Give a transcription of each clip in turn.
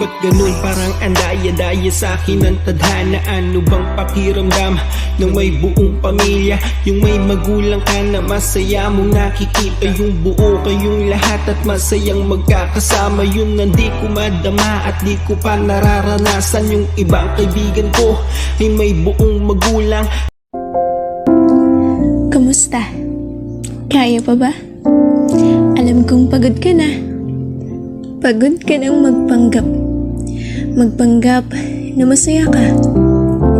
Ba't ganun parang andaya-daya sa'kin ang tadhana? Ano bang pakiramdam ng may buong pamilya? Yung may magulang ka na masaya mong nakikita yung buo kayong lahat at masayang magkakasama. Yun na di ko madama at di ko pa nararanasan. Yung ibang kaibigan ko ay may buong magulang. Kamusta? Kaya pa ba? Alam kong pagod ka na. Pagod ka nang magpanggap. Magpanggap na masaya ka,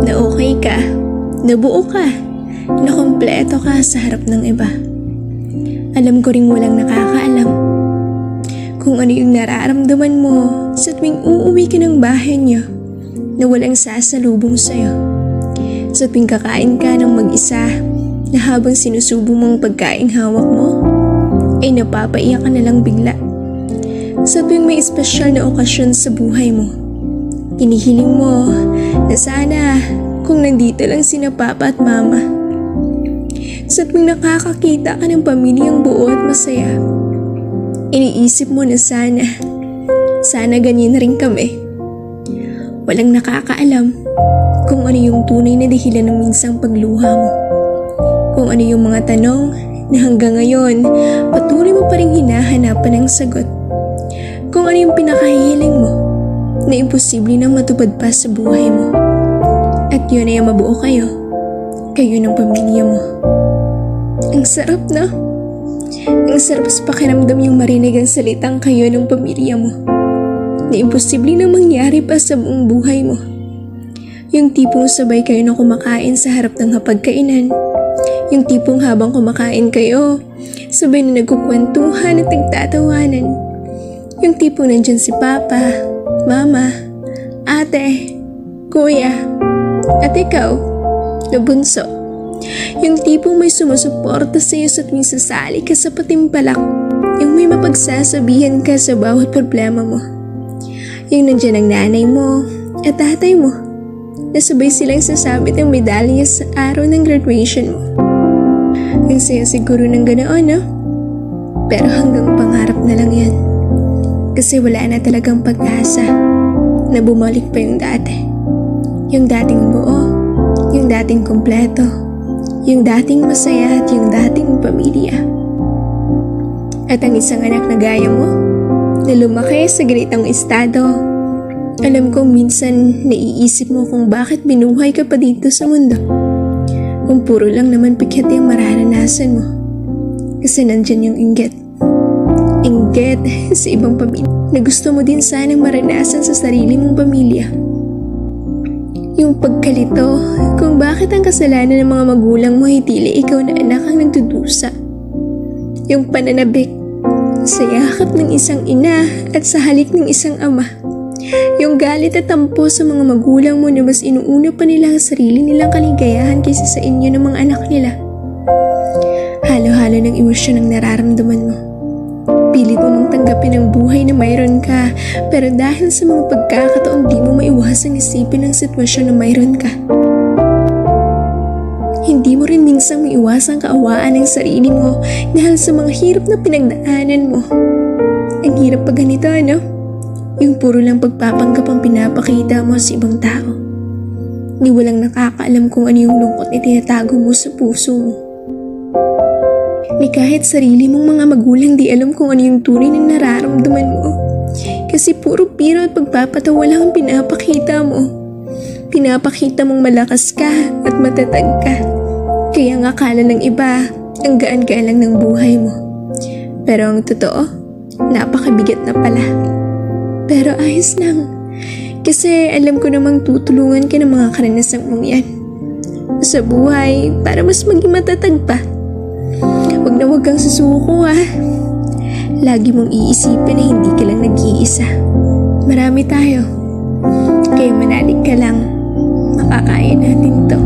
na okay ka, na buo ka, na kompleto ka sa harap ng iba. Alam ko ring walang nakakaalam kung ano yung nararamdaman mo sa tuwing uuwi ka ng bahay niyo na walang sasalubong sa'yo. Sa tuwing kakain ka ng mag-isa na habang sinusubo mong pagkaing hawak mo, ay napapaiyak ka na lang bigla. Sa tuwing may espesyal na okasyon sa buhay mo, inihiling mo na sana kung nandito lang sina papa at mama. Sa tuwing nakakakita ka ng pamilyang buo at masaya, iniisip mo na sana ganyan rin kami. Walang nakakaalam kung ano yung tunay na dahilan ng minsang pagluha mo. Kung ano yung mga tanong na hanggang ngayon patuloy mo pa rin hinahanapan ng sagot. Kung ano yung pinakahihiling mo na imposible nang matupad pa sa buhay mo. At yun ay mabuo kayo ng pamilya mo. Ang sarap na. Ang sarap sa pakiramdam yung marinig ang salitang kayo ng pamilya mo na imposible nang mangyari pa sa buong buhay mo. Yung tipong sabay kayo na kumakain sa harap ng hapagkainan. Yung tipong habang kumakain kayo, sabay na nagkukwentuhan at nagtatawanan. Yung tipong nandyan si papa, mama, ate, kuya, at ikaw, na bunso. Yung tipong may sumusuporta sa iyo sa tuwing sasali ka sa patimpalak. Yung may mapagsasabihan ka sa bawat problema mo. Yung nandyan ang nanay mo at tatay mo, na sabay silang sasabit ng medalya sa araw ng graduation mo. Ang saya siguro ng ganoon, no? Pero hanggang pangarap na lang yan. Kasi wala na talagang pag-asa na bumalik pa yung dati. Yung dating buo, yung dating kompleto, yung dating masaya at yung dating pamilya. At ang isang anak na gaya mo, na lumaki sa ganitong estado, alam kong minsan naiisip mo kung bakit binuhay ka pa dito sa mundo. Kung puro lang naman pikit yung mararanasan mo. Kasi nandyan yung inggit sa ibang pamilya na gusto mo din sanang maranasan sa sarili mong pamilya. Yung pagkalito kung bakit ang kasalanan ng mga magulang mo ay tili ikaw na anak ang nagdudusa. Yung pananabik sa yakap ng isang ina at sa halik ng isang ama. Yung galit at tampo sa mga magulang mo na mas inuuna pa nila ang sarili nilang kaligayahan kaysa sa inyo ng mga anak nila. Halo-halo ng emosyon ang nararamdaman mo. Pilit mo mong tanggapin ang buhay na mayroon ka, pero dahil sa mga pagkakataon di mo maiwasang isipin ang sitwasyon na mayroon ka. Hindi mo rin minsang maiwasang kaawaan ng sarili mo dahil sa mga hirap na pinagdaanan mo. Ang hirap pag ganito, ano? Yung puro lang pagpapanggap ang pinapakita mo sa ibang tao. Ni walang nakakaalam kung ano yung lungkot na tinatago mo sa puso mo. Ni kahit sarili mong mga magulang di alam kung ano yung tunay na nararamdaman mo. Kasi puro biro at pagpapatawa lang ang pinapakita mo. Pinapakita mong malakas ka at matatag ka. Kaya nga akala ng iba, ang gaan-gaan lang ng buhay mo. Pero ang totoo, napakabigat na pala. Pero ayos lang. Kasi alam ko namang tutulungan ka ng mga karanasan mong yan. Sa buhay, para mas maging matatag pa. Huwag kang susuko, ha. Lagi mong iisipin na hindi ka lang nag-iisa. Marami tayo. Kaya manalig ka lang. Makakaya natin to.